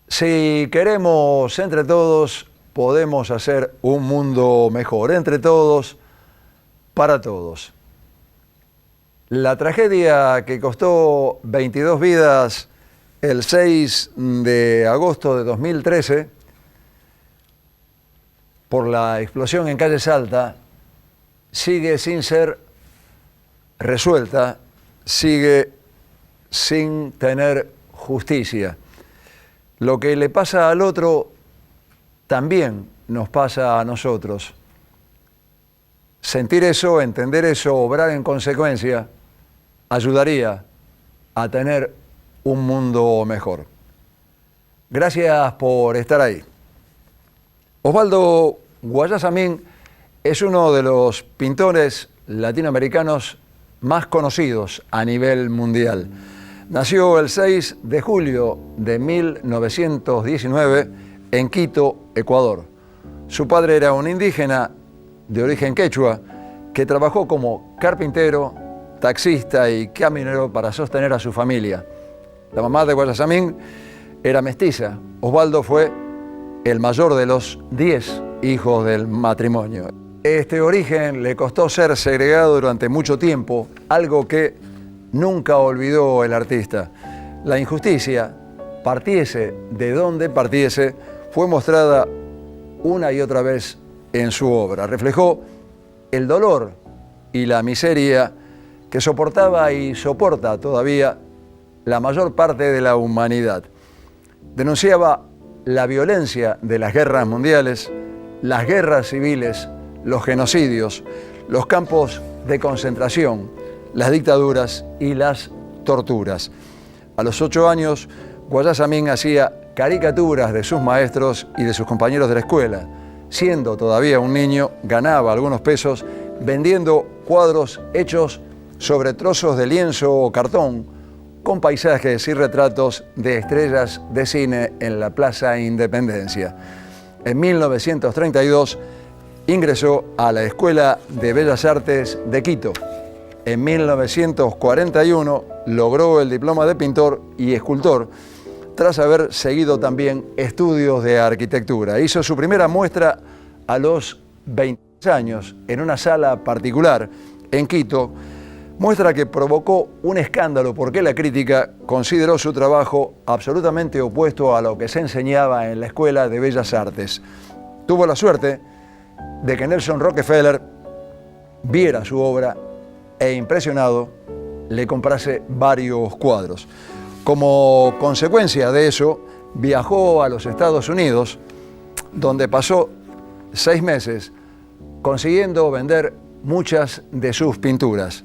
Si queremos entre todos, podemos hacer un mundo mejor. Entre todos, para todos. La tragedia que costó 22 vidas el 6 de agosto de 2013 por la explosión en Calle Salta sigue sin ser resuelta, sigue sin tener justicia. Lo que le pasa al otro también nos pasa a nosotros. Sentir eso, entender eso, obrar en consecuencia, ayudaría a tener un mundo mejor. Gracias por estar ahí. Osvaldo Guayasamín es uno de los pintores latinoamericanos más conocidos a nivel mundial. Nació el 6 de julio de 1919 en Quito, Ecuador. Su padre era un indígena de origen quechua que trabajó como carpintero, taxista y camionero para sostener a su familia. La mamá de Guayasamín era mestiza. Osvaldo fue el mayor de los 10 hijos del matrimonio. Este origen le costó ser segregado durante mucho tiempo, algo que nunca olvidó el artista. La injusticia, partiese de donde partiese, fue mostrada una y otra vez en su obra. Reflejó el dolor y la miseria que soportaba y soporta todavía la mayor parte de la humanidad. Denunciaba la violencia de las guerras mundiales, las guerras civiles, los genocidios, los campos de concentración, las dictaduras y las torturas. A los 8 años, Guayasamín hacía caricaturas de sus maestros y de sus compañeros de la escuela. Siendo todavía un niño, ganaba algunos pesos vendiendo cuadros hechos sobre trozos de lienzo o cartón, con paisajes y retratos de estrellas de cine en la Plaza Independencia. En 1932 ingresó a la Escuela de Bellas Artes de Quito. En 1941 logró el diploma de pintor y escultor, tras haber seguido también estudios de arquitectura. Hizo su primera muestra a los 20 años en una sala particular en Quito, muestra que provocó un escándalo porque la crítica consideró su trabajo absolutamente opuesto a lo que se enseñaba en la Escuela de Bellas Artes. Tuvo la suerte de que Nelson Rockefeller viera su obra e impresionado le comprase varios cuadros. Como consecuencia de eso, viajó a los Estados Unidos, donde pasó 6 meses consiguiendo vender muchas de sus pinturas.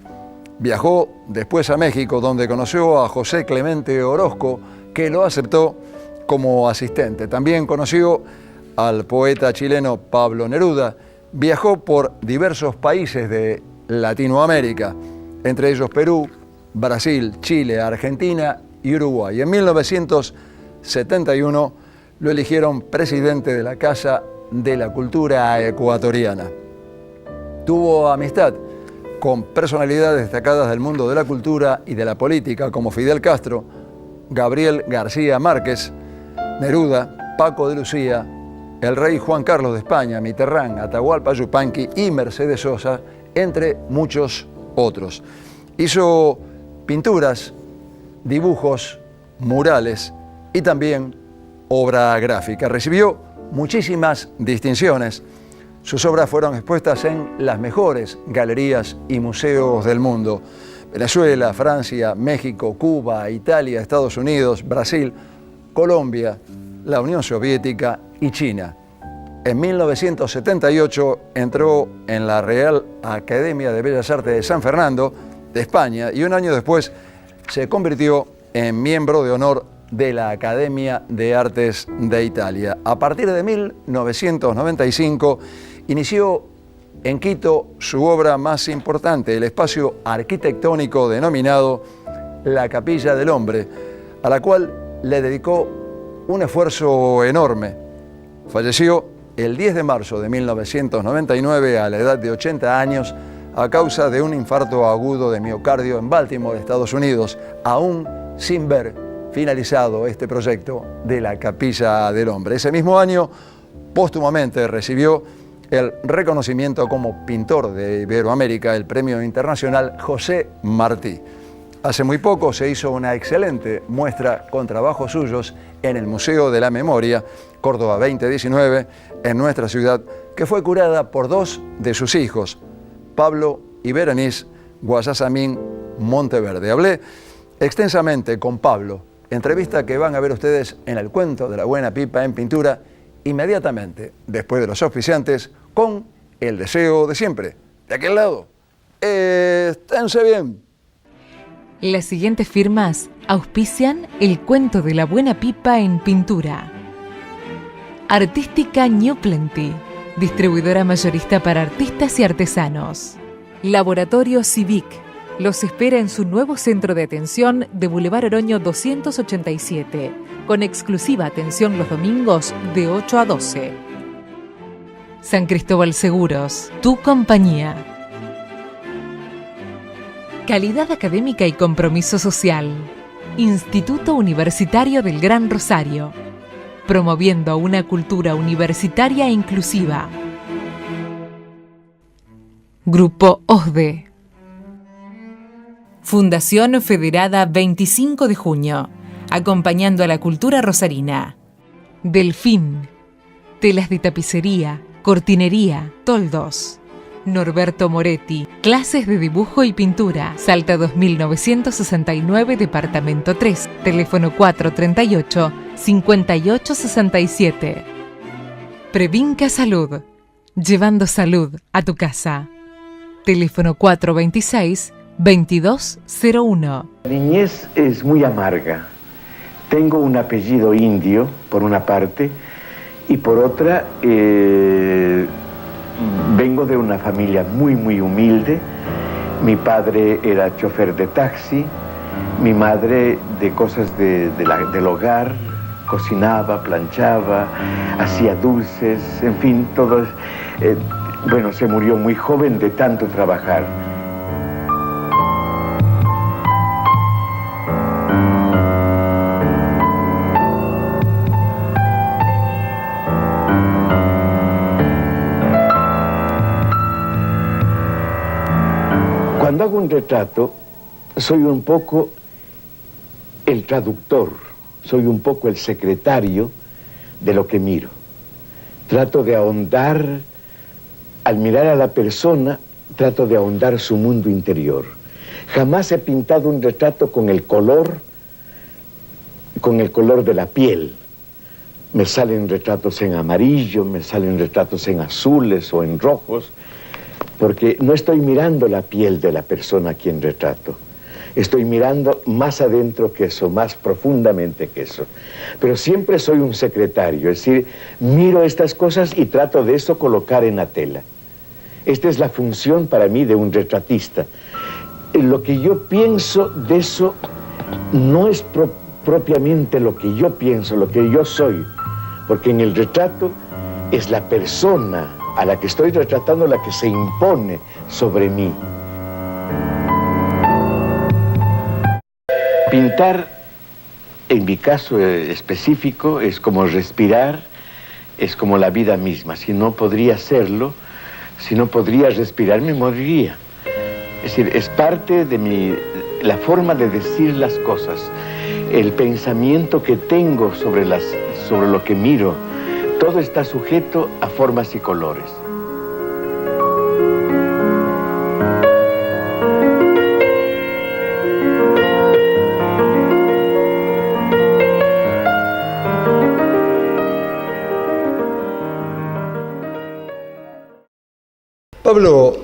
Viajó después a México, donde conoció a José Clemente Orozco, que lo aceptó como asistente. También conoció al poeta chileno Pablo Neruda. Viajó por diversos países de Latinoamérica, entre ellos Perú, Brasil, Chile, Argentina y Uruguay. En 1971 lo eligieron presidente de la Casa de la Cultura Ecuatoriana. Tuvo amistad con personalidades destacadas del mundo de la cultura y de la política como Fidel Castro, Gabriel García Márquez, Neruda, Paco de Lucía, el rey Juan Carlos de España, Mitterrand, Atahualpa Yupanqui y Mercedes Sosa, entre muchos otros. Hizo pinturas, dibujos, murales y también obra gráfica. Recibió muchísimas distinciones. Sus obras fueron expuestas en las mejores galerías y museos del mundo: Venezuela, Francia, México, Cuba, Italia, Estados Unidos, Brasil, Colombia, la Unión Soviética y China. En 1978 entró en la Real Academia de Bellas Artes de San Fernando, de España, y un año después se convirtió en miembro de honor de la Academia de Artes de Italia. A partir de 1995 inició en Quito su obra más importante, el espacio arquitectónico denominado La Capilla del Hombre, a la cual le dedicó un esfuerzo enorme. Falleció el 10 de marzo de 1999 a la edad de 80 años a causa de un infarto agudo de miocardio en Baltimore, Estados Unidos, aún sin ver finalizado este proyecto de la Capilla del Hombre. Ese mismo año, póstumamente recibió el reconocimiento como pintor de Iberoamérica, el Premio Internacional José Martí. Hace muy poco se hizo una excelente muestra con trabajos suyos en el Museo de la Memoria, Córdoba 2019, en nuestra ciudad, que fue curada por dos de sus hijos, Pablo y Berenice Guayasamín Monteverde. Hablé extensamente con Pablo, entrevista que van a ver ustedes en el cuento de la buena pipa en pintura, inmediatamente después de los auspiciantes, con el deseo de siempre. De aquel lado, esténse bien. Las siguientes firmas auspician el cuento de la buena pipa en pintura. Artística New Plenty, distribuidora mayorista para artistas y artesanos. Laboratorio Civic, los espera en su nuevo centro de atención de Boulevard Oroño 287, con exclusiva atención los domingos de 8 a 12. San Cristóbal Seguros, tu compañía. Calidad académica y compromiso social. Instituto Universitario del Gran Rosario. Promoviendo una cultura universitaria e inclusiva. Grupo OSDE. Fundación Federada 25 de junio. Acompañando a la cultura rosarina. Delfín. Telas de tapicería, cortinería, toldos. Norberto Moretti, clases de dibujo y pintura. Salta 2969, departamento 3, teléfono 438-5867. Previnca Salud, llevando salud a tu casa. Teléfono 426-2201. La niñez es muy amarga. Tengo un apellido indio, por una parte, y por otra, vengo de una familia muy humilde. Mi padre era chofer de taxi, mi madre de cosas del hogar, cocinaba, planchaba, hacía dulces, en fin, todo. Bueno, se murió muy joven de tanto trabajar. Cuando hago un retrato, soy un poco el traductor, soy un poco el secretario de lo que miro. Trato de ahondar, al mirar a la persona, trato de ahondar su mundo interior. Jamás he pintado un retrato con el color de la piel. Me salen retratos en amarillo, me salen retratos en azules o en rojos, porque no estoy mirando la piel de la persona a quien retrato. Estoy mirando más adentro que eso, más profundamente que eso. Pero siempre soy un secretario, es decir, miro estas cosas y trato de eso colocar en la tela. Esta es la función para mí de un retratista. Lo que yo pienso de eso no es propiamente lo que yo pienso, lo que yo soy, porque en el retrato es la persona a la que estoy retratando la que se impone sobre mí. Pintar, en mi caso específico, es como respirar, es como la vida misma. Si no podría hacerlo, si no podría respirar, me moriría. Es decir, es parte de la forma de decir las cosas, el pensamiento que tengo sobre lo que miro. Todo está sujeto a formas y colores. Pablo,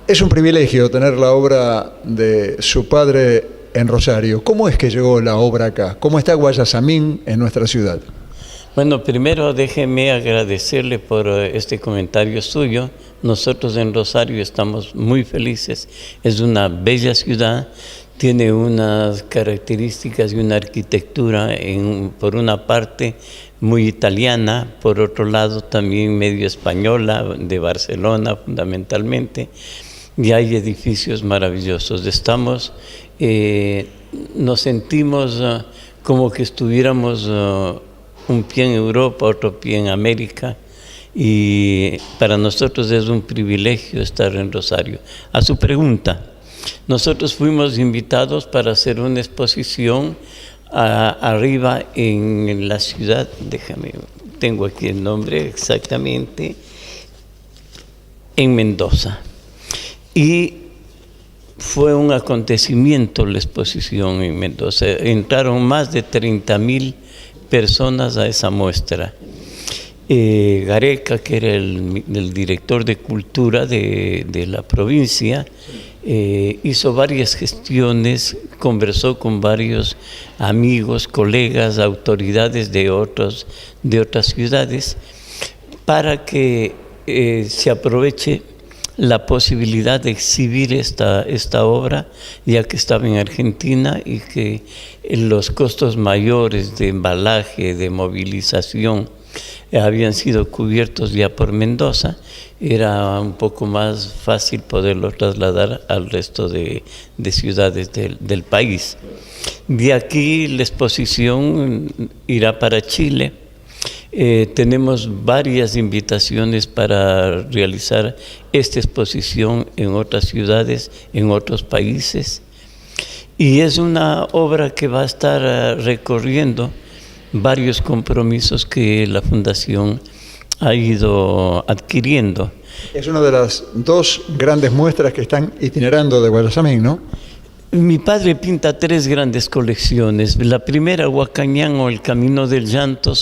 es un privilegio tener la obra de su padre en Rosario. ¿Cómo es que llegó la obra acá? ¿Cómo está Guayasamín en nuestra ciudad? Bueno, primero déjeme agradecerle por este comentario suyo. Nosotros en Rosario estamos muy felices. Es una bella ciudad, tiene unas características y una arquitectura, por una parte, muy italiana, por otro lado también medio española, de Barcelona fundamentalmente, y hay edificios maravillosos. Estamos nos sentimos como que estuviéramos un pie en Europa, otro pie en América, y para nosotros es un privilegio estar en Rosario. A su pregunta, nosotros fuimos invitados para hacer una exposición arriba en la ciudad, tengo aquí el nombre exactamente, en Mendoza. Y fue un acontecimiento la exposición en Mendoza. Entraron más de 30,000 personas a esa muestra. Gareca, que era el director de cultura de la provincia, hizo varias gestiones, conversó con varios amigos, colegas, autoridades de otras ciudades, para que se aproveche la posibilidad de exhibir esta obra, ya que estaba en Argentina y que los costos mayores de embalaje, de movilización, habían sido cubiertos ya por Mendoza. Era un poco más fácil poderlo trasladar al resto de ciudades del país. De aquí la exposición irá para Chile. Tenemos varias invitaciones para realizar esta exposición en otras ciudades, en otros países. Y es una obra que va a estar recorriendo varios compromisos que la Fundación ha ido adquiriendo. Es una de las dos grandes muestras que están itinerando de Guayasamín, ¿no? Mi padre pinta 3 grandes colecciones. La primera, Huacañán o El Camino del Llanto,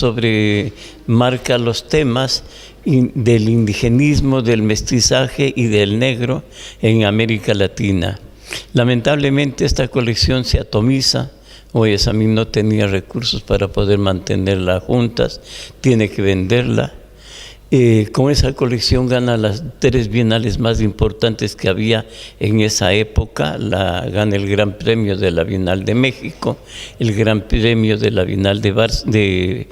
marca los temas del indigenismo, del mestizaje y del negro en América Latina. Lamentablemente esta colección se atomiza. Guayasamín no tenía recursos para poder mantenerla juntas, tiene que venderla. Con esa colección gana las 3 bienales más importantes que había en esa época. Gana el Gran Premio de la Bienal de México, el Gran Premio de la Bienal de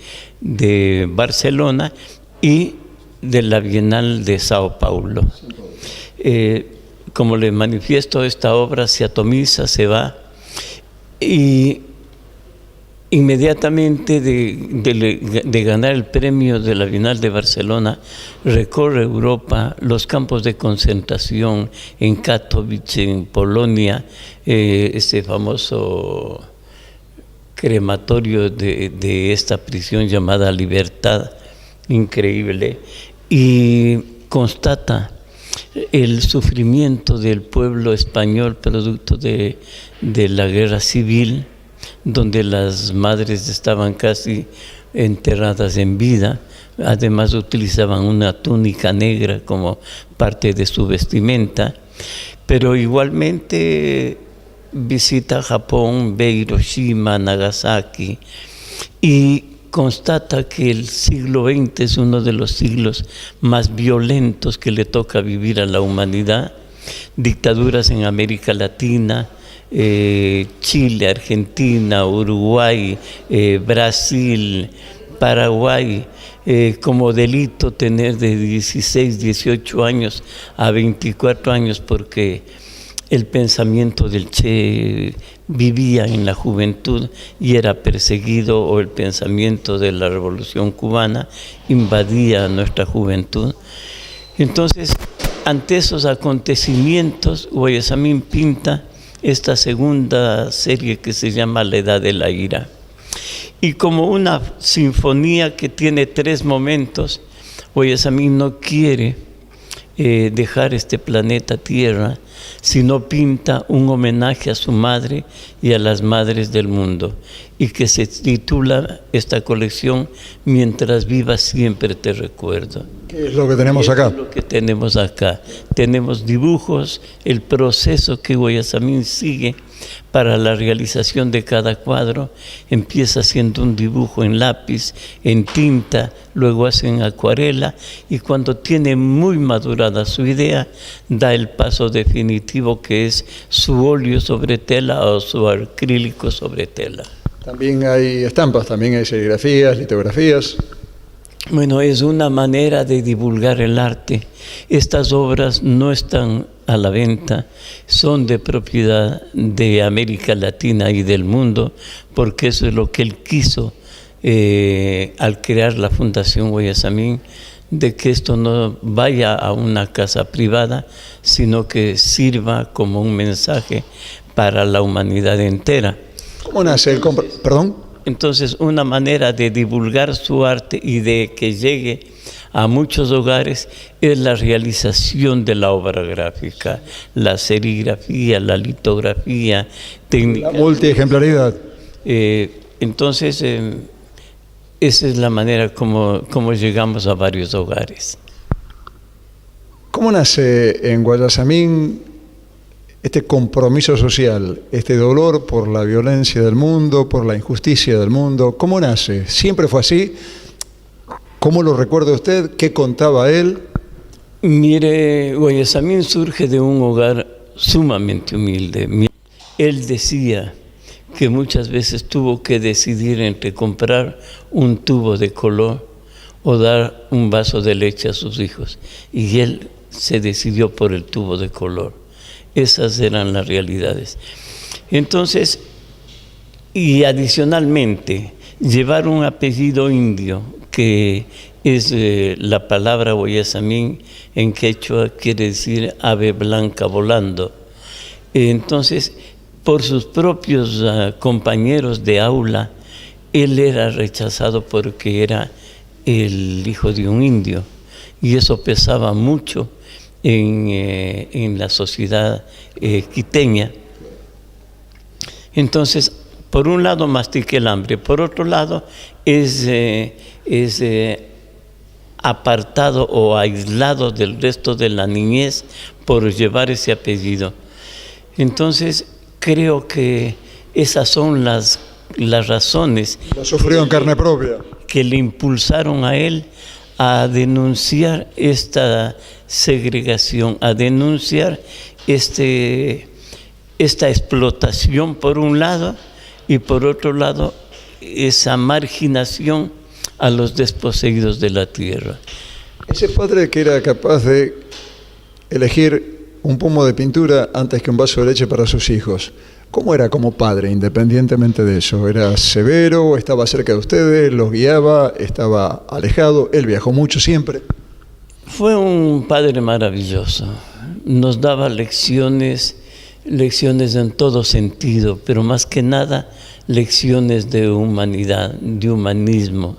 Barcelona y de la Bienal de Sao Paulo. Como les manifiesto, esta obra se atomiza, se va, y inmediatamente de ganar el premio de la Bienal de Barcelona, recorre Europa, los campos de concentración en Katowice, en Polonia, ese famoso crematorio de esta prisión llamada Libertad, increíble, y constata el sufrimiento del pueblo español producto de la guerra civil, donde las madres estaban casi enterradas en vida. Además utilizaban una túnica negra como parte de su vestimenta, pero igualmente visita Japón, ve Hiroshima, Nagasaki, y constata que el siglo XX es uno de los siglos más violentos que le toca vivir a la humanidad. Dictaduras en América Latina, Chile, Argentina, Uruguay, Brasil, Paraguay, como delito tener de 16, 18 años a 24 años porque el pensamiento del Che vivía en la juventud y era perseguido, o el pensamiento de la Revolución Cubana invadía nuestra juventud. Entonces, ante esos acontecimientos, Guayasamín pinta esta segunda serie que se llama La Edad de la Ira. Y como una sinfonía que tiene 3 momentos, Guayasamín no quiere dejar este planeta Tierra, sino pinta un homenaje a su madre y a las madres del mundo, y que se titula esta colección Mientras viva siempre te recuerdo. ¿Qué es lo que tenemos acá? Es lo que tenemos acá. Tenemos dibujos, el proceso que Guayasamín sigue para la realización de cada cuadro. Empieza haciendo un dibujo en lápiz, en tinta, luego hace en acuarela, y cuando tiene muy madurada su idea, da el paso definitivo que es su óleo sobre tela o su acrílico sobre tela. También hay estampas, también hay serigrafías, litografías. Bueno, es una manera de divulgar el arte. Estas obras no están a la venta, son de propiedad de América Latina y del mundo, porque eso es lo que él quiso al crear la Fundación Guayasamín, de que esto no vaya a una casa privada, sino que sirva como un mensaje para la humanidad entera. ¿Cómo nace el perdón? Entonces, una manera de divulgar su arte y de que llegue a muchos hogares es la realización de la obra gráfica, la serigrafía, la litografía, técnica. La multiejemplaridad. Entonces, esa es la manera como llegamos a varios hogares. ¿Cómo nace en Guayasamín este compromiso social, este dolor por la violencia del mundo, por la injusticia del mundo? ¿Cómo nace? ¿Siempre fue así? ¿Cómo lo recuerda usted? ¿Qué contaba él? Mire, Guayasamín surge de un hogar sumamente humilde. Él decía que muchas veces tuvo que decidir entre comprar un tubo de color o dar un vaso de leche a sus hijos. Y él se decidió por el tubo de color. Esas eran las realidades. Entonces, y adicionalmente, llevar un apellido indio, que es la palabra Guayasamín en quechua quiere decir ave blanca volando. Entonces, por sus propios compañeros de aula, él era rechazado porque era el hijo de un indio, y eso pesaba mucho en la sociedad quiteña. Entonces, por un lado mastica el hambre, por otro lado es apartado o aislado del resto de la niñez por llevar ese apellido. Entonces, creo que esas son las razones. Lo sufrió en carne propia. Que le impulsaron a él a denunciar esta segregación, a denunciar esta explotación por un lado y por otro lado esa marginación a los desposeídos de la tierra. Ese padre que era capaz de elegir un pomo de pintura antes que un vaso de leche para sus hijos, ¿cómo era como padre, independientemente de eso? ¿Era severo? ¿Estaba cerca de ustedes? ¿Los guiaba? ¿Estaba alejado? ¿Él viajó mucho siempre? Fue un padre maravilloso. Nos daba lecciones en todo sentido, pero más que nada lecciones de humanidad, de humanismo.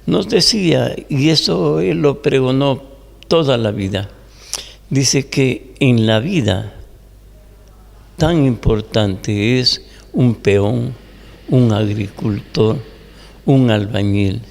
Nos decía, y eso él lo pregonó toda la vida, dice que en la vida tan importante es un peón, un agricultor, un albañil.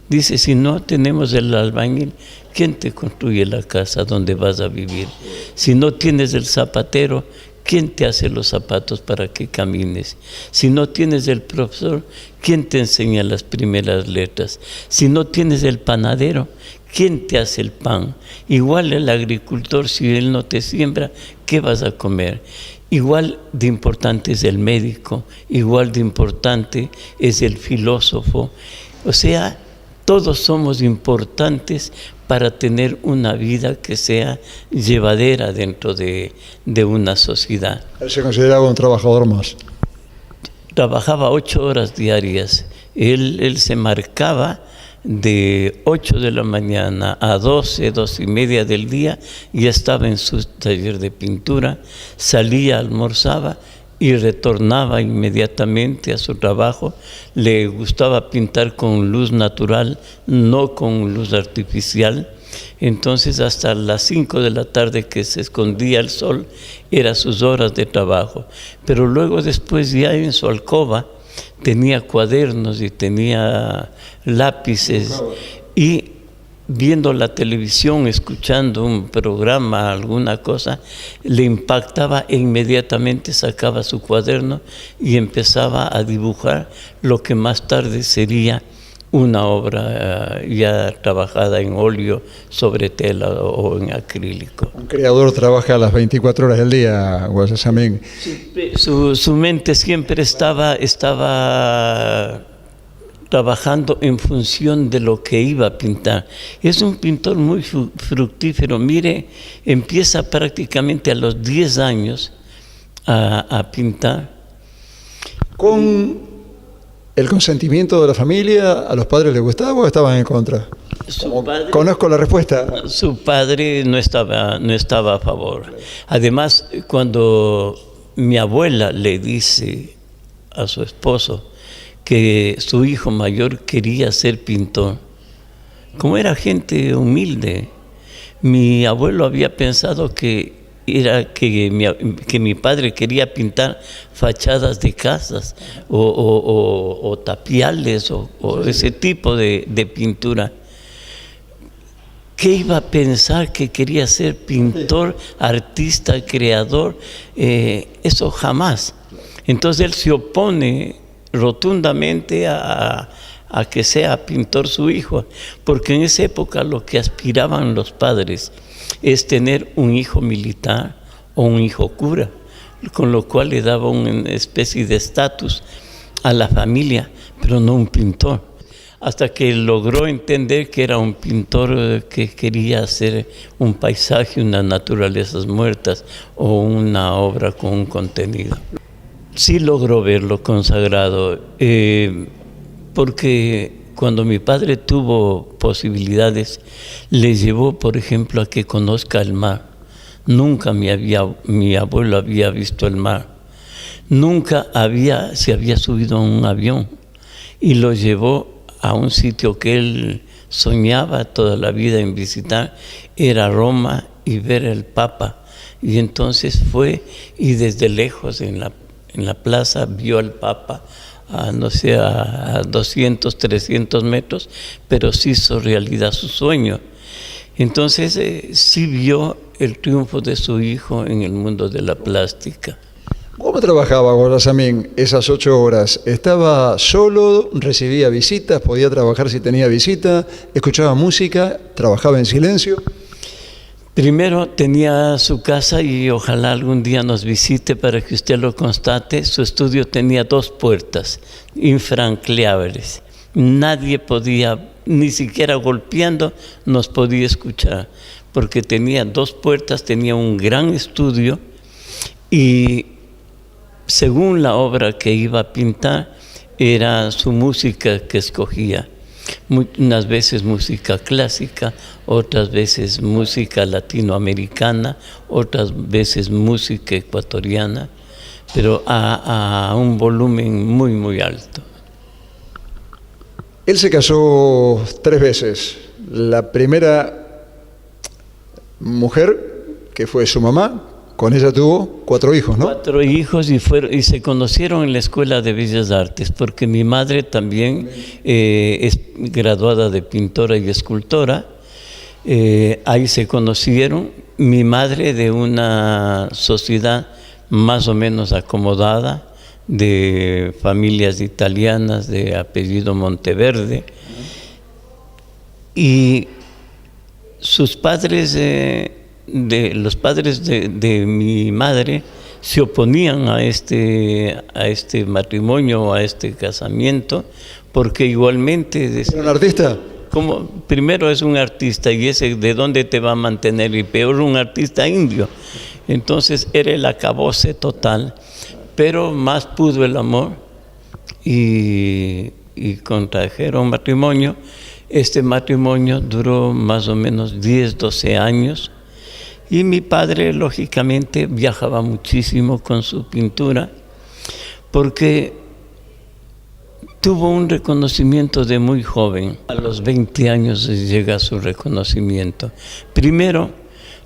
Dice, si no tenemos el albañil, ¿quién te construye la casa donde vas a vivir? Si no tienes el zapatero, ¿quién te hace los zapatos para que camines? Si no tienes el profesor, ¿quién te enseña las primeras letras? Si no tienes el panadero, ¿quién te hace el pan? Igual el agricultor, si él no te siembra, ¿qué vas a comer? Igual de importante es el médico, igual de importante es el filósofo. O sea, todos somos importantes para tener una vida que sea llevadera dentro de una sociedad. Él se consideraba un trabajador más. Trabajaba 8 horas diarias. Él se marcaba de 8 de la mañana a 12, 12 y media del día, ya estaba en su taller de pintura, salía, almorzaba y retornaba inmediatamente a su trabajo. Le gustaba pintar con luz natural, no con luz artificial. Entonces hasta las 5 de la tarde que se escondía el sol, eran sus horas de trabajo. Pero luego después ya en su alcoba tenía cuadernos y tenía lápices y viendo la televisión, escuchando un programa, alguna cosa, le impactaba e inmediatamente sacaba su cuaderno y empezaba a dibujar lo que más tarde sería una obra ya trabajada en óleo, sobre tela o en acrílico. Un creador trabaja a las 24 horas del día, Guayasamín. Su mente siempre estaba trabajando en función de lo que iba a pintar. Es un pintor muy fructífero. Mire, empieza prácticamente a los 10 años a pintar. ¿Con el consentimiento de la familia, a los padres les gustaba o estaban en contra? Conozco la respuesta. Su padre no estaba a favor. Además, cuando mi abuela le dice a su esposo que su hijo mayor quería ser pintor, como era gente humilde, mi abuelo había pensado que mi padre quería pintar fachadas de casas o tapiales o ese tipo de pintura. ¿Qué iba a pensar que quería ser pintor, artista, creador? Eso jamás. Entonces él se opone rotundamente a que sea pintor su hijo, porque en esa época lo que aspiraban los padres es tener un hijo militar o un hijo cura, con lo cual le daba una especie de estatus a la familia, pero no un pintor. Hasta que logró entender que era un pintor que quería hacer un paisaje, unas naturalezas muertas o una obra con un contenido. Sí logró verlo consagrado, porque cuando mi padre tuvo posibilidades, le llevó, por ejemplo, a que conozca el mar. Nunca mi abuelo había visto el mar. Nunca se había subido a un avión y lo llevó a un sitio que él soñaba toda la vida en visitar, era Roma, y ver el Papa. Y entonces fue y desde lejos en la plaza vio al Papa, a 200, 300 metros, pero sí hizo realidad su sueño. Entonces sí vio el triunfo de su hijo en el mundo de la plástica. ¿Cómo trabajaba Guayasamín esas 8 horas? ¿Estaba solo? ¿Recibía visitas? ¿Podía trabajar si tenía visita? ¿Escuchaba música? ¿Trabajaba en silencio? Primero tenía su casa y ojalá algún día nos visite para que usted lo constate. Su estudio tenía 2 puertas infranqueables. Nadie podía, ni siquiera golpeando, nos podía escuchar, porque tenía 2 puertas, tenía un gran estudio y según la obra que iba a pintar, era su música que escogía. Unas veces música clásica, otras veces música latinoamericana, otras veces música ecuatoriana, pero a un volumen muy, muy alto. Él se casó 3 veces. La primera mujer, que fue su mamá, con ella tuvo 4 hijos, ¿no? 4 hijos y se conocieron en la Escuela de Bellas Artes, porque mi madre también es graduada de pintora y escultora. Ahí se conocieron. Mi madre de una sociedad más o menos acomodada, de familias italianas de apellido Monteverde. Y sus padres... los padres de mi madre se oponían a este matrimonio, a este casamiento, porque igualmente... ¿Era un artista? Como, primero es un artista y ese de dónde te va a mantener, y peor un artista indio. Entonces era el acabose total, pero más pudo el amor y contrajeron matrimonio. Este matrimonio duró más o menos 10, 12 años. Y mi padre, lógicamente, viajaba muchísimo con su pintura, porque tuvo un reconocimiento de muy joven. A los 20 años llega su reconocimiento. Primero,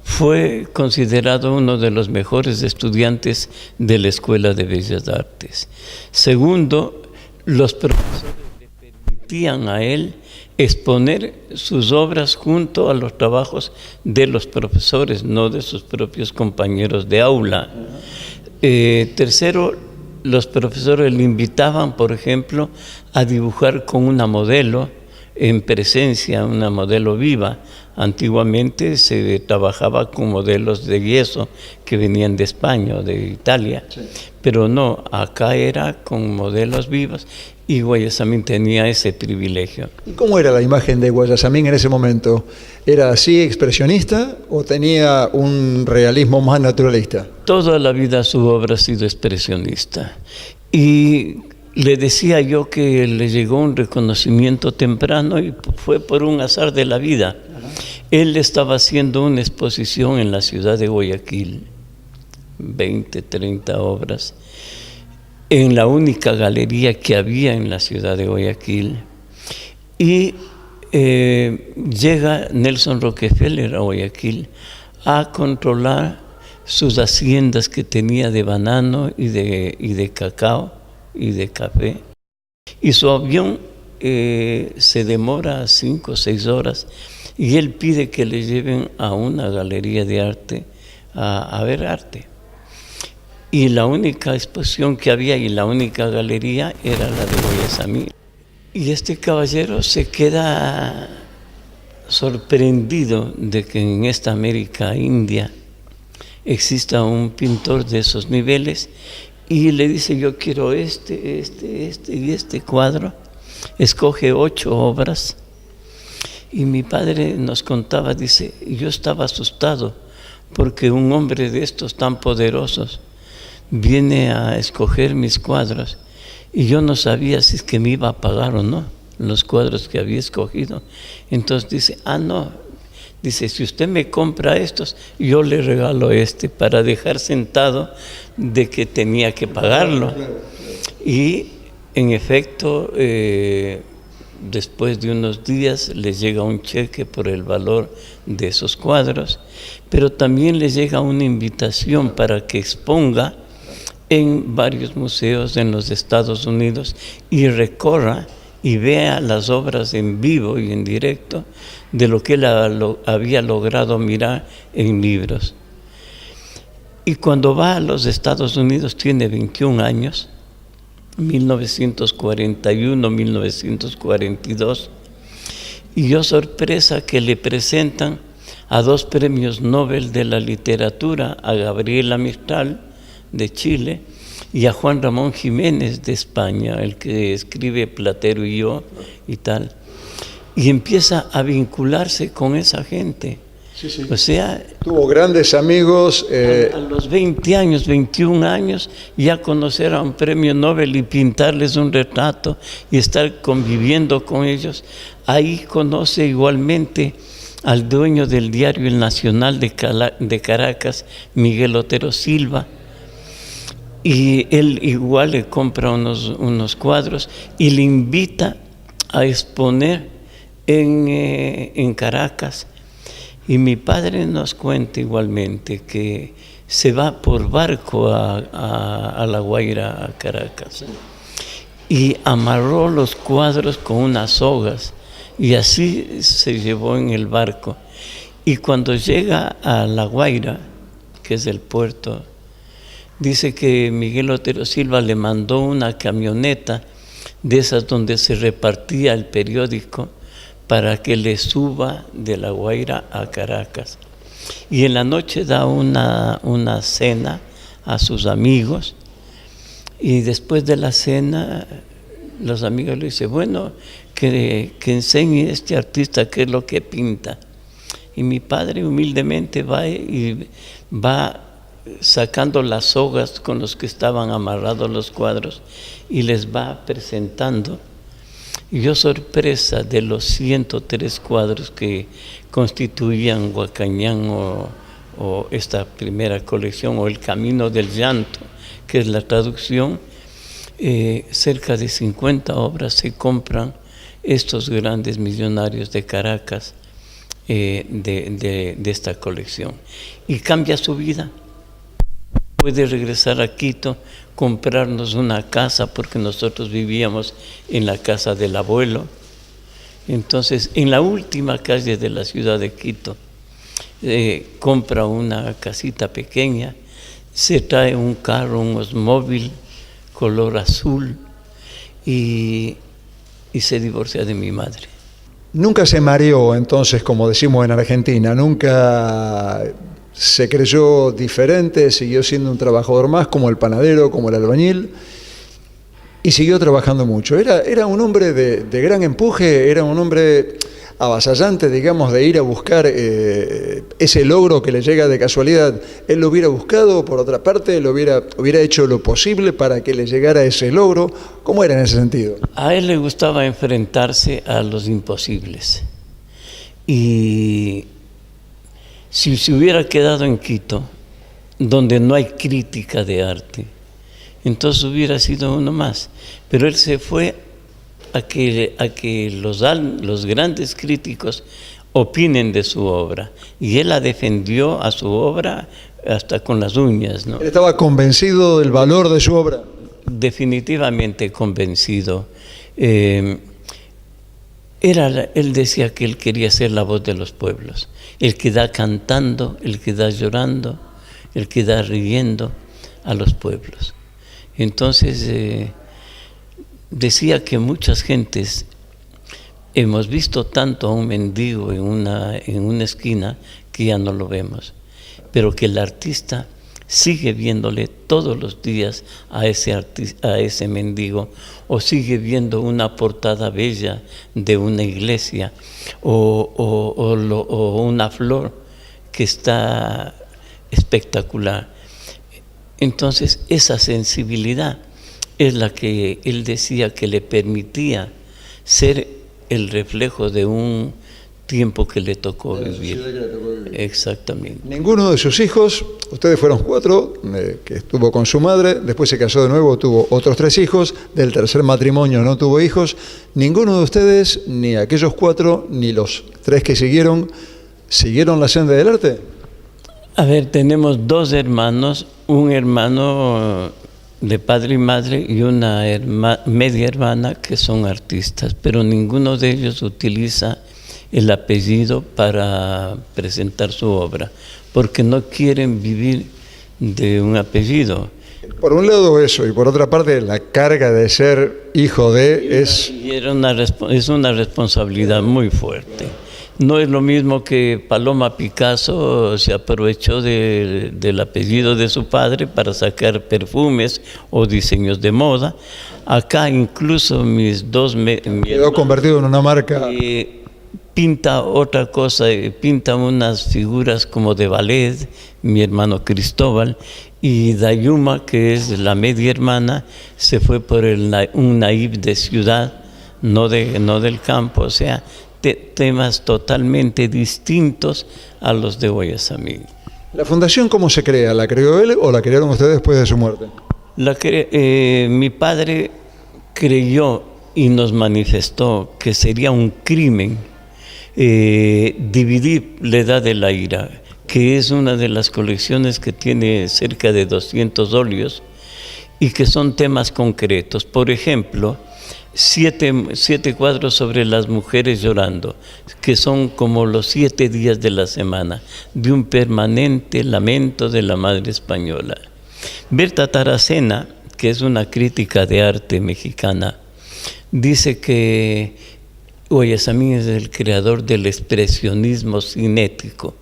fue considerado uno de los mejores estudiantes de la Escuela de Bellas Artes. Segundo, los profesores le permitían a él exponer sus obras junto a los trabajos de los profesores, no de sus propios compañeros de aula. Tercero, los profesores le invitaban, por ejemplo, a dibujar con una modelo en presencia, una modelo viva. Antiguamente se trabajaba con modelos de yeso que venían de España o de Italia, sí. Pero no, acá era con modelos vivos y Guayasamín tenía ese privilegio. ¿Y cómo era la imagen de Guayasamín en ese momento? ¿Era así expresionista o tenía un realismo más naturalista? Toda la vida su obra ha sido expresionista. Y le decía yo que le llegó un reconocimiento temprano y fue por un azar de la vida. Él estaba haciendo una exposición en la ciudad de Guayaquil, 20, 30 obras, en la única galería que había en la ciudad de Guayaquil. Y llega Nelson Rockefeller a Guayaquil a controlar sus haciendas que tenía de banano y de cacao y de café. Y su avión se demora 5 o 6 horas y él pide que le lleven a una galería de arte a ver arte. Y la única exposición que había y la única galería era la de Guayasamín. Y este caballero se queda sorprendido de que en esta América India exista un pintor de esos niveles y le dice: yo quiero este y este cuadro. Escoge 8 obras y mi padre nos contaba, dice: yo estaba asustado porque un hombre de estos tan poderosos viene a escoger mis cuadros y yo no sabía si es que me iba a pagar o no los cuadros que había escogido. Entonces dice: no, dice, si usted me compra estos, yo le regalo este, para dejar sentado de que tenía que pagarlo. Y en efecto, después de unos días les llega un cheque por el valor de esos cuadros, pero también les llega una invitación para que exponga en varios museos en los Estados Unidos y recorra y vea las obras en vivo y en directo de lo que él había logrado mirar en libros. Y cuando va a los Estados Unidos tiene 21 años, 1941, 1942, y yo sorpresa que le presentan a 2 premios Nobel de la literatura, a Gabriela Mistral de Chile y a Juan Ramón Jiménez de España, el que escribe Platero y yo y tal, y empieza a vincularse con esa gente. Sí, sí. O sea, tuvo grandes amigos. A los 20 años, 21 años, ya conocer a un premio Nobel y pintarles un retrato y estar conviviendo con ellos. Ahí conoce igualmente al dueño del diario El Nacional de Caracas, Miguel Otero Silva, y él igual le compra unos cuadros y le invita a exponer en Caracas. Y mi padre nos cuenta igualmente que se va por barco a La Guaira, a Caracas, y amarró los cuadros con unas sogas y así se llevó en el barco. Y cuando llega a La Guaira, que es el puerto, dice que Miguel Otero Silva le mandó una camioneta de esas donde se repartía el periódico para que le suba de La Guaira a Caracas. Y en la noche da una cena a sus amigos y después de la cena los amigos le dicen: bueno, que enseñe a este artista qué es lo que pinta. Y mi padre humildemente va sacando las sogas con los que estaban amarrados los cuadros y les va presentando. Y yo, sorpresa, de los 103 cuadros que constituían Huacañán o esta primera colección, o El Camino del Llanto, que es la traducción, cerca de 50 obras se compran estos grandes millonarios de Caracas de esta colección. Y cambia su vida. Puede regresar a Quito, comprarnos una casa, porque nosotros vivíamos en la casa del abuelo. Entonces, en la última calle de la ciudad de Quito, compra una casita pequeña, se trae un carro, un Oldsmobile color azul, y se divorcia de mi madre. Nunca se mareó, entonces, como decimos en Argentina, nunca se creyó diferente, siguió siendo un trabajador más, como el panadero, como el albañil. y siguió trabajando mucho. Era un hombre de gran empuje, era un hombre avasallante, digamos, de ir a buscar ese logro que le llega de casualidad. Él lo hubiera buscado, por otra parte, hubiera hecho lo posible para que le llegara ese logro. ¿Cómo era en ese sentido? A él le gustaba enfrentarse a los imposibles. Y si se hubiera quedado en Quito, donde no hay crítica de arte, entonces hubiera sido uno más. Pero él se fue a que los grandes críticos opinen de su obra. Y él la defendió a su obra hasta con las uñas, ¿no? ¿Él estaba convencido del valor de su obra? Definitivamente convencido. Él decía que él quería ser la voz de los pueblos, el que da cantando, el que da llorando, el que da riendo a los pueblos. Entonces decía que muchas gentes hemos visto tanto a un mendigo en una esquina que ya no lo vemos, pero que el artista sigue viéndole todos los días a ese mendigo, o sigue viendo una portada bella de una iglesia o una flor que está espectacular. Entonces esa sensibilidad es la que él decía que le permitía ser el reflejo de un tiempo que le tocó vivir. Exactamente. Ninguno de sus hijos, ustedes fueron 4, que estuvo con su madre, después se casó de nuevo, tuvo otros 3 hijos, del tercer matrimonio no tuvo hijos. Ninguno de ustedes, ni aquellos 4, ni los 3 que siguieron la senda del arte. A ver, tenemos 2 hermanos, un hermano de padre y madre y una media hermana que son artistas, pero ninguno de ellos utiliza el apellido para presentar su obra, porque no quieren vivir de un apellido. Por un lado eso, y por otra parte la carga de ser hijo de es una responsabilidad muy fuerte. No es lo mismo que Paloma Picasso se aprovechó del apellido de su padre para sacar perfumes o diseños de moda. Acá incluso quedó convertido en una marca. Pinta otra cosa, pinta unas figuras como de ballet, mi hermano Cristóbal, y Dayuma, que es la media hermana, se fue por un naif de ciudad, no del campo, o sea, temas totalmente distintos a los de Guayasamín. ¿La fundación cómo se crea? ¿La creó él o la crearon ustedes después de su muerte? Mi padre creyó y nos manifestó que sería un crimen dividir la Edad de la Ira, que es una de las colecciones que tiene cerca de 200 óleos y que son temas concretos. Por ejemplo, 7 cuadros sobre las mujeres llorando, que son como los 7 días de la semana, de un permanente lamento de la madre española. Berta Taracena, que es una crítica de arte mexicana, dice que Guayasamín es el creador del expresionismo cinético,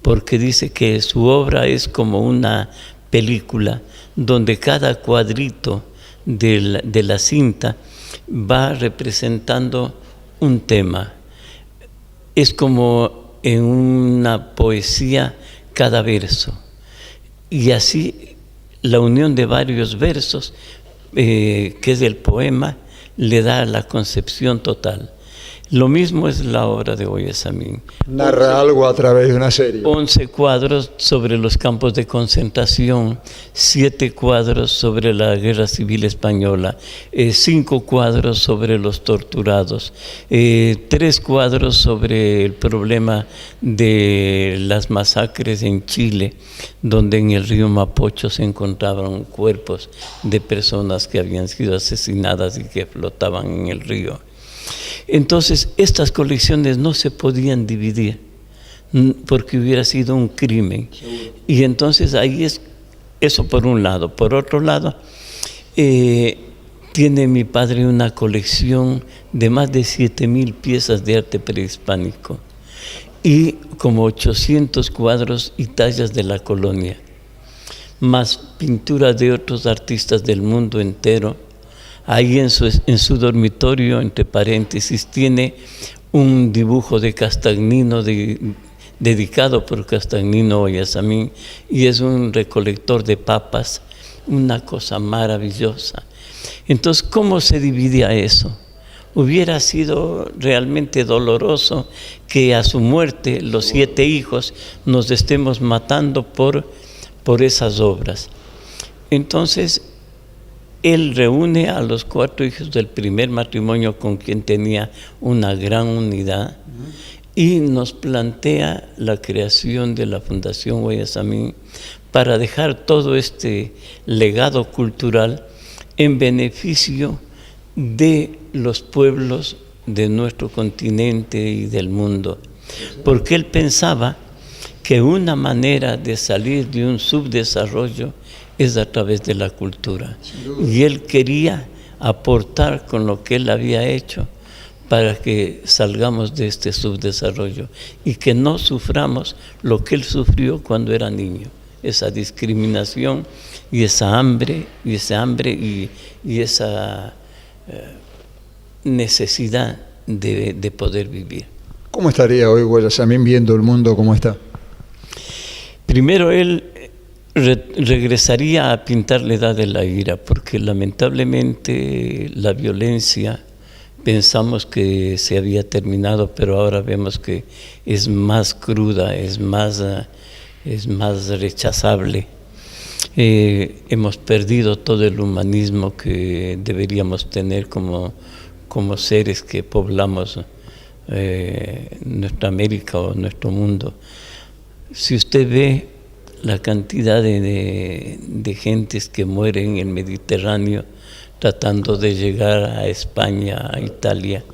porque dice que su obra es como una película donde cada cuadrito de la cinta va representando un tema. Es como en una poesía cada verso. Y así la unión de varios versos, que es el poema, le da la concepción total. Lo mismo es la obra de Guayasamín. Narra algo a través de una serie. 11 cuadros sobre los campos de concentración, 7 cuadros sobre la Guerra Civil Española, 5 cuadros sobre los torturados, 3 cuadros sobre el problema de las masacres en Chile, donde en el río Mapocho se encontraban cuerpos de personas que habían sido asesinadas y que flotaban en el río. Entonces, estas colecciones no se podían dividir porque hubiera sido un crimen. Y entonces ahí es eso por un lado. Por otro lado, tiene mi padre una colección de más de 7,000 piezas de arte prehispánico y como 800 cuadros y tallas de la colonia, más pinturas de otros artistas del mundo entero. Ahí en su dormitorio, entre paréntesis, tiene un dibujo de Castagnino, dedicado por Castagnino Guayasamín, y es un recolector de papas, una cosa maravillosa. Entonces, ¿cómo se dividía eso? Hubiera sido realmente doloroso que a su muerte los 7 hijos nos estemos matando por esas obras. Entonces, él reúne a los 4 hijos del primer matrimonio con quien tenía una gran unidad y nos plantea la creación de la Fundación Guayasamín para dejar todo este legado cultural en beneficio de los pueblos de nuestro continente y del mundo. Porque él pensaba que una manera de salir de un subdesarrollo es a través de la cultura. Y él quería aportar con lo que él había hecho para que salgamos de este subdesarrollo y que no suframos lo que él sufrió cuando era niño, esa discriminación y esa hambre y esa necesidad de poder vivir. ¿Cómo estaría hoy Guayasamín viendo el mundo como está? Primero él regresaría a pintar la edad de la ira, porque lamentablemente la violencia pensamos que se había terminado, pero ahora vemos que es más cruda, es más rechazable. Hemos perdido todo el humanismo que deberíamos tener como seres que poblamos nuestra América o nuestro mundo. Si usted ve la cantidad de gentes que mueren en el Mediterráneo tratando de llegar a España, a Italia,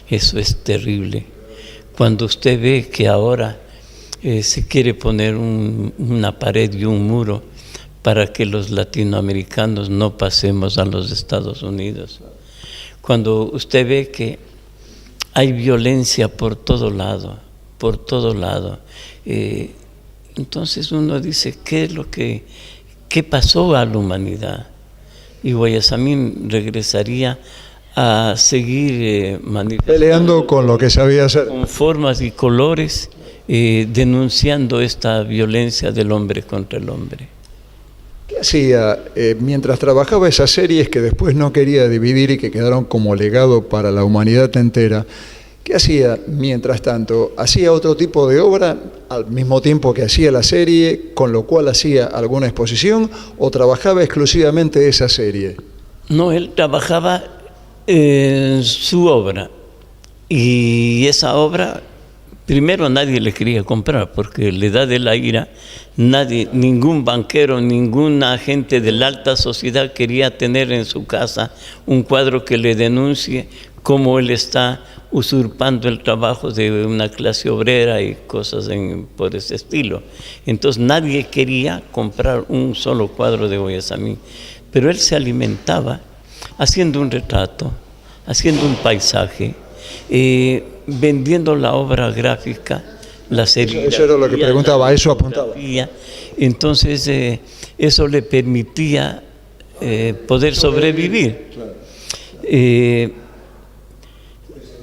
eso es terrible. Cuando usted ve que ahora se quiere poner una pared y un muro para que los latinoamericanos no pasemos a los Estados Unidos. Cuando usted ve que hay violencia por todo lado, entonces uno dice, ¿qué pasó a la humanidad? Y Guayasamín regresaría a seguir peleando con lo que sabía hacer, con formas y colores, denunciando esta violencia del hombre contra el hombre. ¿Qué hacía mientras trabajaba esas series que después no quería dividir y que quedaron como legado para la humanidad entera? ¿Qué hacía mientras tanto? ¿Hacía otro tipo de obra al mismo tiempo que hacía la serie, con lo cual hacía alguna exposición, o trabajaba exclusivamente esa serie? No, él trabajaba en su obra, y esa obra primero nadie le quería comprar, porque la edad de la ira, ningún banquero, ninguna gente de la alta sociedad quería tener en su casa un cuadro que le denuncie cómo él está usurpando el trabajo de una clase obrera y cosas por ese estilo. Entonces nadie quería comprar un solo cuadro de Guayasamín, pero él se alimentaba haciendo un retrato, haciendo un paisaje, vendiendo la obra gráfica, la serie. Eso era lo que preguntaba, eso apuntaba. Entonces eso le permitía poder sobrevivir.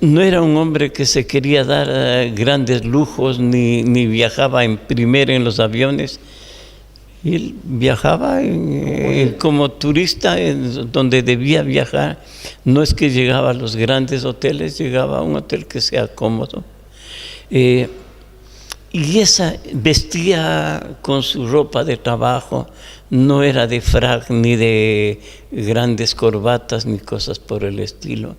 No era un hombre que se quería dar grandes lujos ni viajaba primero en los aviones. Él viajaba como turista donde debía viajar. No es que llegaba a los grandes hoteles, llegaba a un hotel que sea cómodo. Y vestía con su ropa de trabajo, no era de frac ni de grandes corbatas ni cosas por el estilo.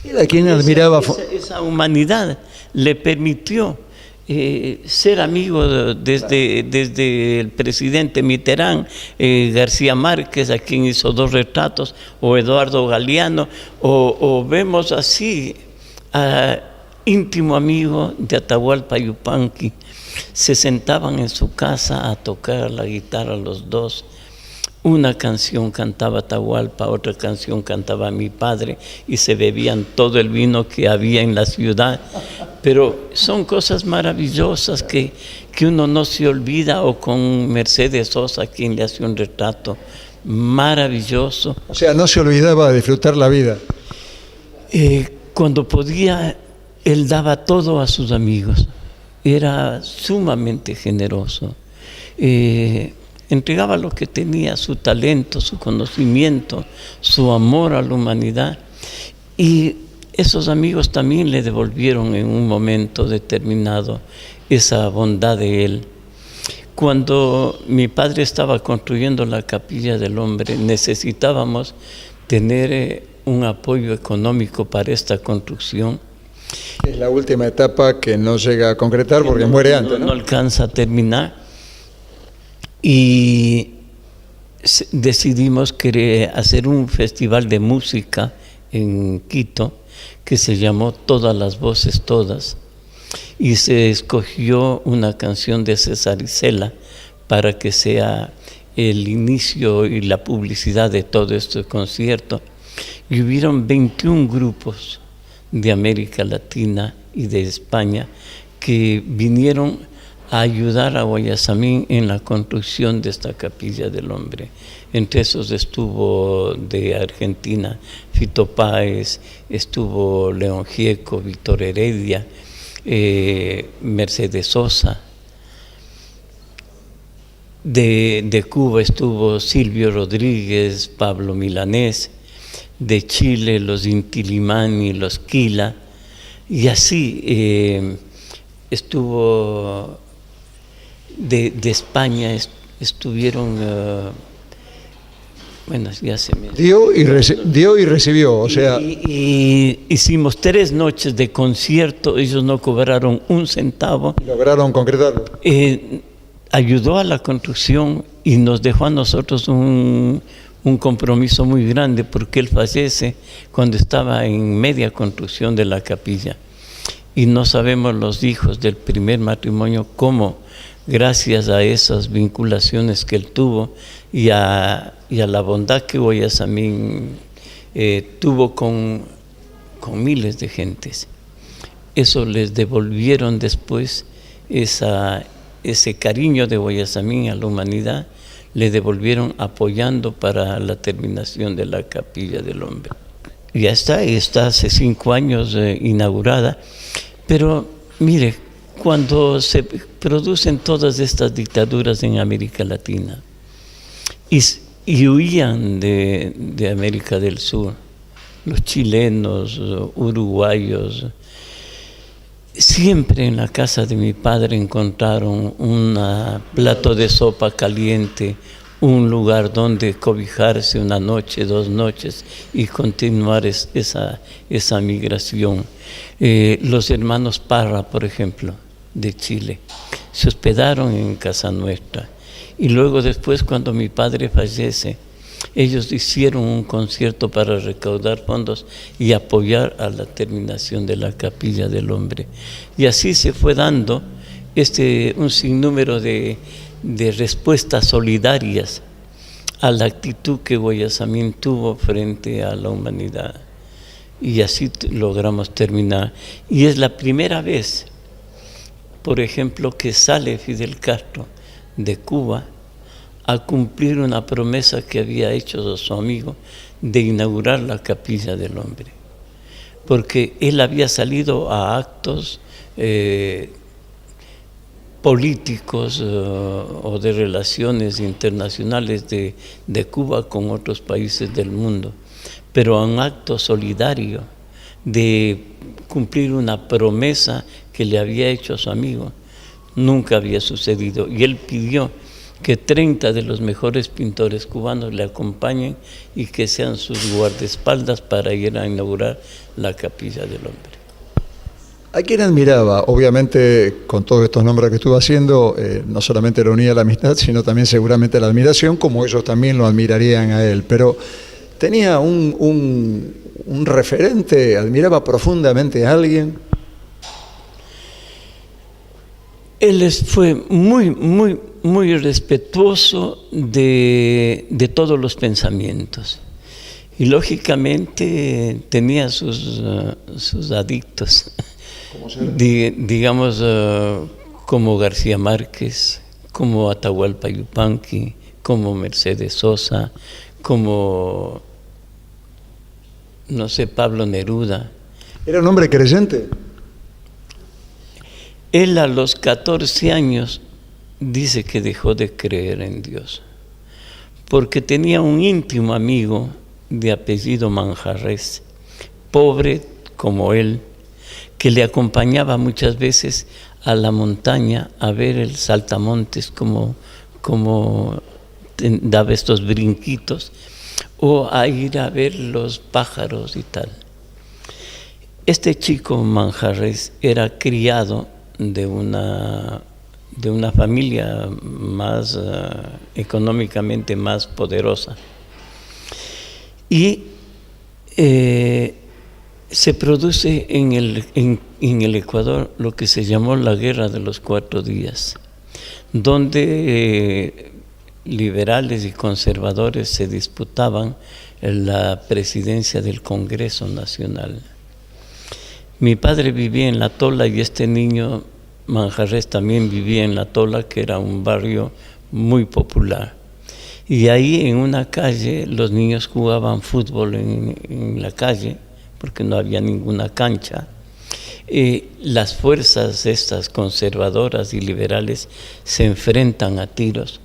Era quien admiraba. Esa humanidad le permitió ser amigo desde el presidente Mitterrand, García Márquez, a quien hizo 2 retratos, o Eduardo Galeano, o vemos así a íntimo amigo de Atahualpa Yupanqui. Se sentaban en su casa a tocar la guitarra los dos. Una canción cantaba Atahualpa, otra canción cantaba mi padre, y se bebían todo el vino que había en la ciudad. Pero son cosas maravillosas que uno no se olvida, o con Mercedes Sosa, quien le hace un retrato maravilloso. O sea, no se olvidaba de disfrutar la vida. Cuando podía, él daba todo a sus amigos. Era sumamente generoso. Entregaba lo que tenía, su talento, su conocimiento, su amor a la humanidad. Y esos amigos también le devolvieron en un momento determinado esa bondad de él. Cuando mi padre estaba construyendo la Capilla del Hombre, necesitábamos tener un apoyo económico para esta construcción. Es la última etapa que no llega a concretar porque muere antes, ¿no? No alcanza a terminar. Y decidimos hacer un festival de música en Quito que se llamó Todas las Voces Todas, y se escogió una canción de César Isela para que sea el inicio y la publicidad de todo este concierto. Y hubieron 21 grupos de América Latina y de España que vinieron a ayudar a Guayasamín en la construcción de esta Capilla del Hombre. Entre esos estuvo de Argentina Fito Páez, estuvo León Gieco, Víctor Heredia, Mercedes Sosa. De Cuba estuvo Silvio Rodríguez, Pablo Milanés. De Chile los Inti Illimani, los Quila, y así estuvo de España, estuvieron, bueno, ya se me... Dio y recibió, o sea... Y hicimos 3 noches de concierto, ellos no cobraron un centavo. ¿Lograron concretarlo? Ayudó a la construcción y nos dejó a nosotros un compromiso muy grande, porque él fallece cuando estaba en media construcción de la capilla. Y no sabemos los hijos del primer matrimonio cómo, gracias a esas vinculaciones que él tuvo y a la bondad que Guayasamín tuvo con miles de gentes, eso les devolvieron después ese cariño de Guayasamín a la humanidad. Le devolvieron apoyando para la terminación de la Capilla del Hombre. Ya está hace 5 años inaugurada, pero mire, cuando se producen todas estas dictaduras en América Latina y huían de América del Sur, los chilenos, uruguayos, siempre en la casa de mi padre encontraron un plato de sopa caliente, un lugar donde cobijarse una noche, 2 noches y continuar esa migración. Los hermanos Parra, por ejemplo, de Chile, se hospedaron en casa nuestra. Y luego después, cuando mi padre fallece, ellos hicieron un concierto para recaudar fondos y apoyar a la terminación de la Capilla del Hombre. Y así se fue dando un sinnúmero de respuestas solidarias a la actitud que Guayasamín tuvo frente a la humanidad. Y así logramos terminar. Y es la primera vez, por ejemplo, que sale Fidel Castro de Cuba a cumplir una promesa que había hecho a su amigo de inaugurar la Capilla del Hombre, porque él había salido a actos políticos o de relaciones internacionales de Cuba con otros países del mundo, pero a un acto solidario de cumplir una promesa que le había hecho a su amigo. Nunca había sucedido, y él pidió que 30 de los mejores pintores cubanos le acompañen y que sean sus guardaespaldas para ir a inaugurar la Capilla del Hombre. ¿A quién admiraba? Obviamente, con todos estos nombres que estuvo haciendo, no solamente le unía la amistad, sino también seguramente la admiración, como ellos también lo admirarían a él. Pero tenía un referente, admiraba profundamente a alguien. Él fue muy respetuoso de todos los pensamientos, y lógicamente tenía sus adictos, digamos como García Márquez, como Atahualpa Yupanqui, como Mercedes Sosa, como, no sé, Pablo Neruda. ¿Era un hombre creyente? Él a los 14 años dice que dejó de creer en Dios, porque tenía un íntimo amigo de apellido Manjarrés, pobre como él, que le acompañaba muchas veces a la montaña a ver el saltamontes como daba estos brinquitos, o a ir a ver los pájaros y tal. Este chico Manjarrés era criado de una familia más económicamente más poderosa, y se produce en el Ecuador lo que se llamó la Guerra de los 4 días, donde liberales y conservadores se disputaban la presidencia del Congreso Nacional. Mi padre vivía en La Tola y este niño Manjarrés también vivía en La Tola, que era un barrio muy popular. Y ahí en una calle los niños jugaban fútbol en la calle, porque no había ninguna cancha. Las fuerzas estas conservadoras y liberales se enfrentan a tiros.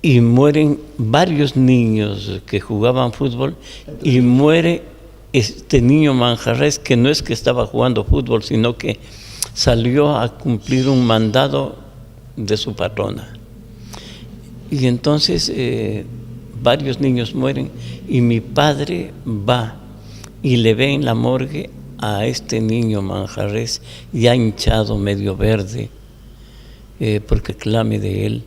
Y mueren varios niños que jugaban fútbol, y muere este niño Manjarrés, que no es que estaba jugando fútbol, sino que salió a cumplir un mandado de su patrona. Y entonces varios niños mueren, y mi padre va y le ve en la morgue a este niño Manjarrés ya hinchado, medio verde, porque clame de él.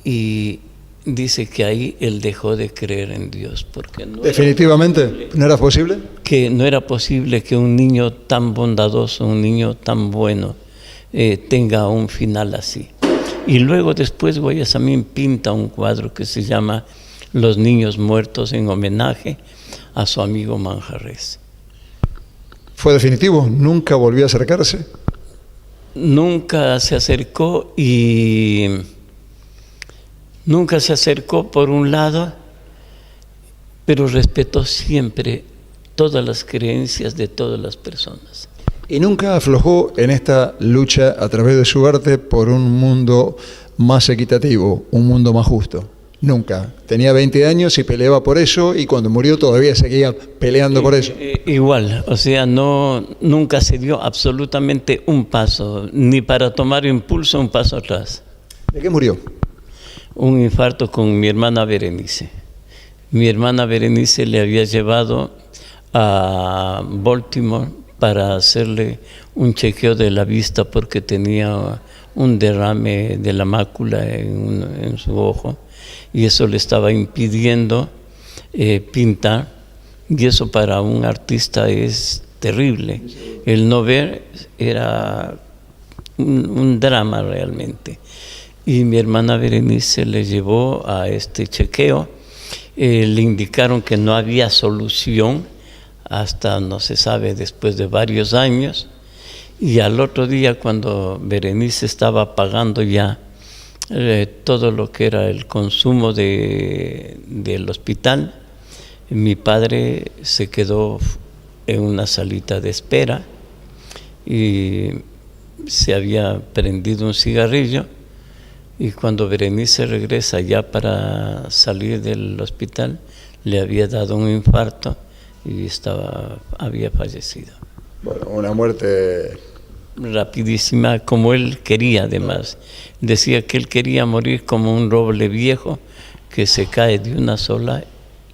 Y dice que ahí él dejó de creer en Dios, porque definitivamente no era posible. Que no era posible que un niño tan bondadoso, un niño tan bueno, tenga un final así. Y luego después Guayasamín pinta un cuadro que se llama Los niños muertos, en homenaje a su amigo Manjarrés. ¿Fue definitivo? ¿Nunca volvió a acercarse? Nunca se acercó, y nunca se acercó por un lado, pero respetó siempre todas las creencias de todas las personas. Y nunca aflojó en esta lucha a través de su arte por un mundo más equitativo, un mundo más justo. Nunca. Tenía 20 años y peleaba por eso, y cuando murió todavía seguía peleando por eso. Igual, o sea, nunca se dio absolutamente un paso, ni para tomar impulso un paso atrás. ¿De qué murió? Un infarto con mi hermana Berenice. Mi hermana Berenice le había llevado a Baltimore para hacerle un chequeo de la vista, porque tenía un derrame de la mácula en su ojo, y eso le estaba impidiendo pintar, y eso para un artista es terrible. El no ver era un drama realmente. Y mi hermana Berenice le llevó a este chequeo, le indicaron que no había solución hasta no se sabe después de varios años, y al otro día, cuando Berenice estaba pagando ya todo lo que era el consumo del hospital, mi padre se quedó en una salita de espera y se había prendido un cigarrillo, y cuando Berenice regresa ya para salir del hospital, le había dado un infarto y había fallecido. Bueno, una muerte rapidísima, como él quería. Además, decía que él quería morir como un roble viejo que se cae de una sola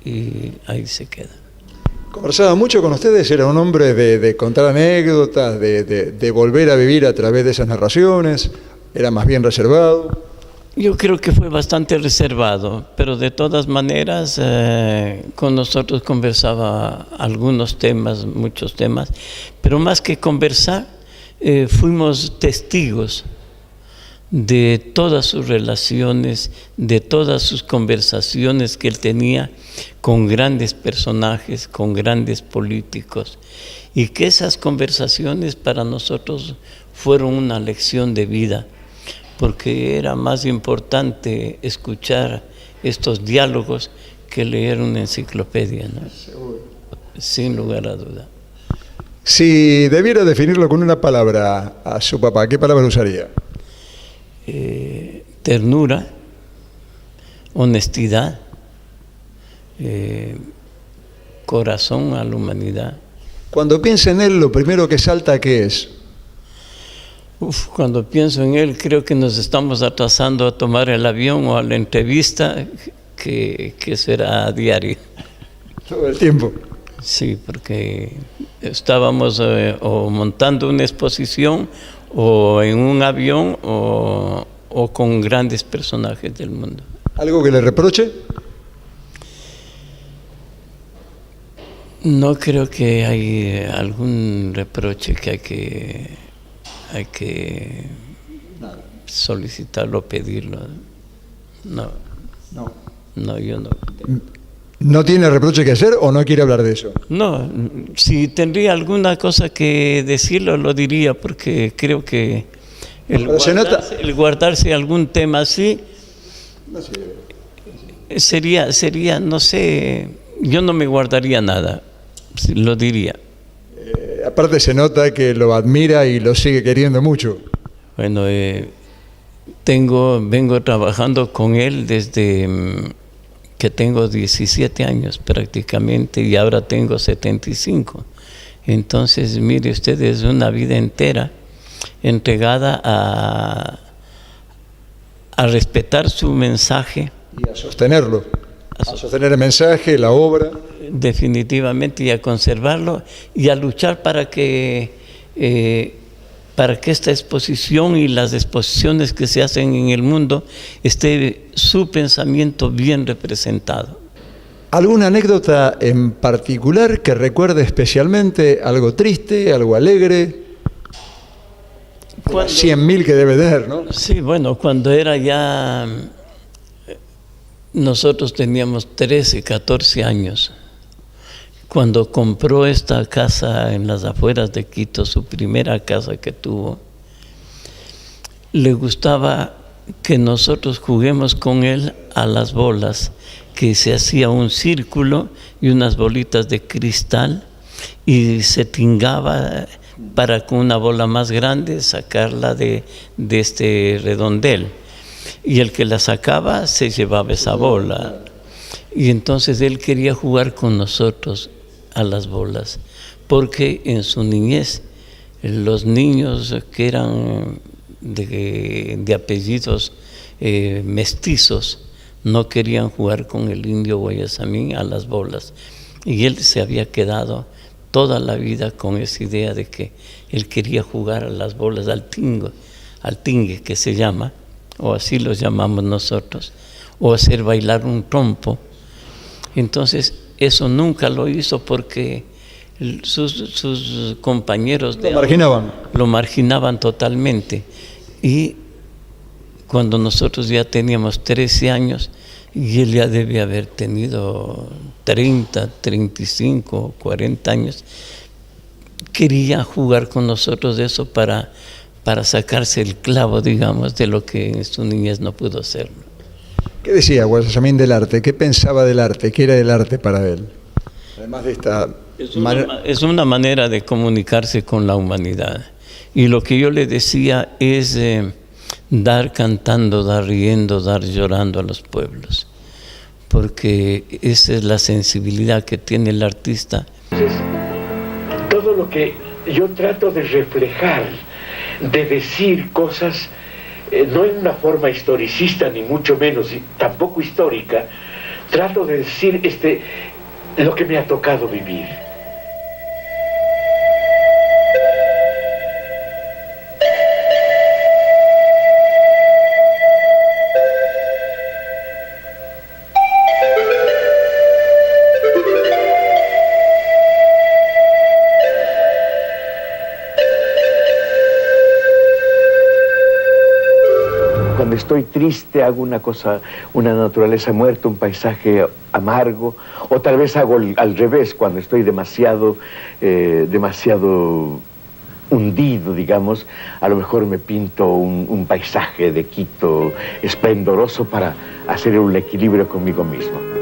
y ahí se queda. ¿Conversaba mucho con ustedes? ¿Era un hombre de contar anécdotas, de volver a vivir a través de esas narraciones? ¿Era más bien reservado? Yo creo que fue bastante reservado, pero de todas maneras con nosotros conversaba algunos temas, muchos temas, pero más que conversar, fuimos testigos de todas sus relaciones, de todas sus conversaciones que él tenía con grandes personajes, con grandes políticos, y que esas conversaciones para nosotros fueron una lección de vida, porque era más importante escuchar estos diálogos que leer una enciclopedia, ¿no? Sin lugar a duda. Si debiera definirlo con una palabra a su papá, ¿qué palabra usaría? Ternura, honestidad, corazón a la humanidad. Cuando piensa en él, lo primero que salta, ¿qué es? Cuando pienso en él, creo que nos estamos atrasando a tomar el avión o a la entrevista, que será a diario. Todo el tiempo. Sí, porque estábamos o montando una exposición o en un avión o con grandes personajes del mundo. ¿Algo que le reproche? No creo que hay algún reproche que hay que solicitarlo, pedirlo. No, yo no. ¿No tiene reproche que hacer o no quiere hablar de eso? No, si tendría alguna cosa que decirlo, lo diría, porque creo que el guardarse algún tema así sería, no sé, yo no me guardaría nada, lo diría. Aparte se nota que lo admira y lo sigue queriendo mucho. Bueno, vengo trabajando con él desde que tengo 17 años prácticamente y ahora tengo 75. Entonces, mire usted, es una vida entera entregada a respetar su mensaje. Y a sostenerlo, a sostener el mensaje, la obra. Definitivamente, y a conservarlo y a luchar para que esta exposición y las exposiciones que se hacen en el mundo esté su pensamiento bien representado. ¿Alguna anécdota en particular que recuerde especialmente? ¿Algo triste, algo alegre? 100.000 que debe tener, ¿no? Sí, bueno, cuando era ya... Nosotros teníamos 13, 14 años. Cuando compró esta casa en las afueras de Quito, su primera casa que tuvo, le gustaba que nosotros juguemos con él a las bolas, que se hacía un círculo y unas bolitas de cristal y se tingaba para con una bola más grande sacarla de este redondel. Y el que la sacaba se llevaba esa bola. Y entonces él quería jugar con nosotros a las bolas, porque en su niñez los niños que eran de apellidos mestizos no querían jugar con el indio Guayasamín a las bolas, y él se había quedado toda la vida con esa idea de que él quería jugar a las bolas, al tingue que se llama, o así lo llamamos nosotros, o hacer bailar un trompo. Entonces eso nunca lo hizo porque sus compañeros lo marginaban totalmente. Y cuando nosotros ya teníamos 13 años y él ya debía haber tenido 30, 35, 40 años, quería jugar con nosotros de eso para sacarse el clavo, digamos, de lo que en su niñez no pudo hacer. ¿Qué decía Guayasamín del arte? ¿Qué pensaba del arte? ¿Qué era el arte para él? Además de esta es una manera de comunicarse con la humanidad. Y lo que yo le decía es dar cantando, dar riendo, dar llorando a los pueblos. Porque esa es la sensibilidad que tiene el artista. Entonces, todo lo que yo trato de reflejar, de decir cosas, no en una forma historicista, ni mucho menos, y tampoco histórica, trato de decir lo que me ha tocado vivir. Cuando estoy triste hago una cosa, una naturaleza muerta, un paisaje amargo, o tal vez hago al revés, cuando estoy demasiado hundido, digamos, a lo mejor me pinto un paisaje de Quito esplendoroso para hacer un equilibrio conmigo mismo.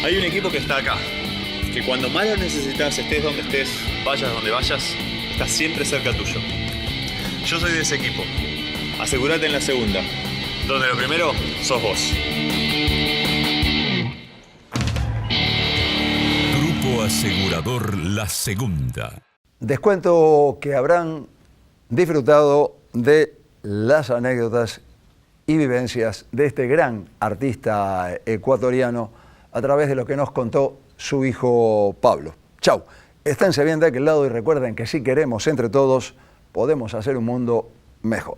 Hay un equipo que está acá, que cuando más lo necesitas, estés donde estés, vayas donde vayas, está siempre cerca tuyo. Yo soy de ese equipo. Asegúrate en la segunda, donde lo primero sos vos. Grupo Asegurador La Segunda. Descuento que habrán disfrutado de las anécdotas y vivencias de este gran artista ecuatoriano a través de lo que nos contó su hijo Pablo. Chau, esténse bien de aquel lado y recuerden que si queremos entre todos, podemos hacer un mundo mejor.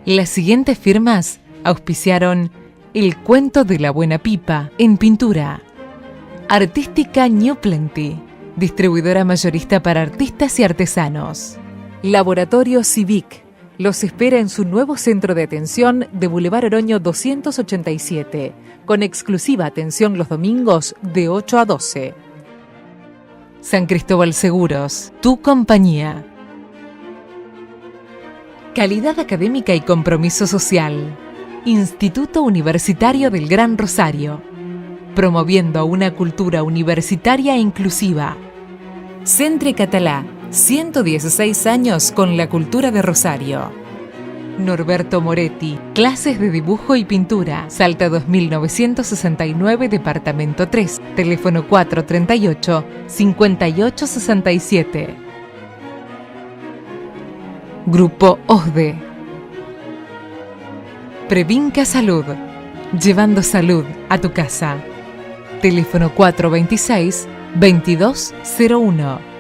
Las siguientes firmas auspiciaron El Cuento de la Buena Pipa en pintura. Artística New Plenty, distribuidora mayorista para artistas y artesanos. Laboratorio Civic, los espera en su nuevo centro de atención de Boulevard Oroño 287, con exclusiva atención los domingos de 8 a 12. San Cristóbal Seguros, tu compañía. Calidad académica y compromiso social. Instituto Universitario del Gran Rosario, promoviendo una cultura universitaria e inclusiva. Centre Catalá, 116 años con la cultura de Rosario. Norberto Moretti, clases de dibujo y pintura. Salta 2969, departamento 3, teléfono 438-5867. Grupo OSDE. Previnca Salud, llevando salud a tu casa. Teléfono 426-2201.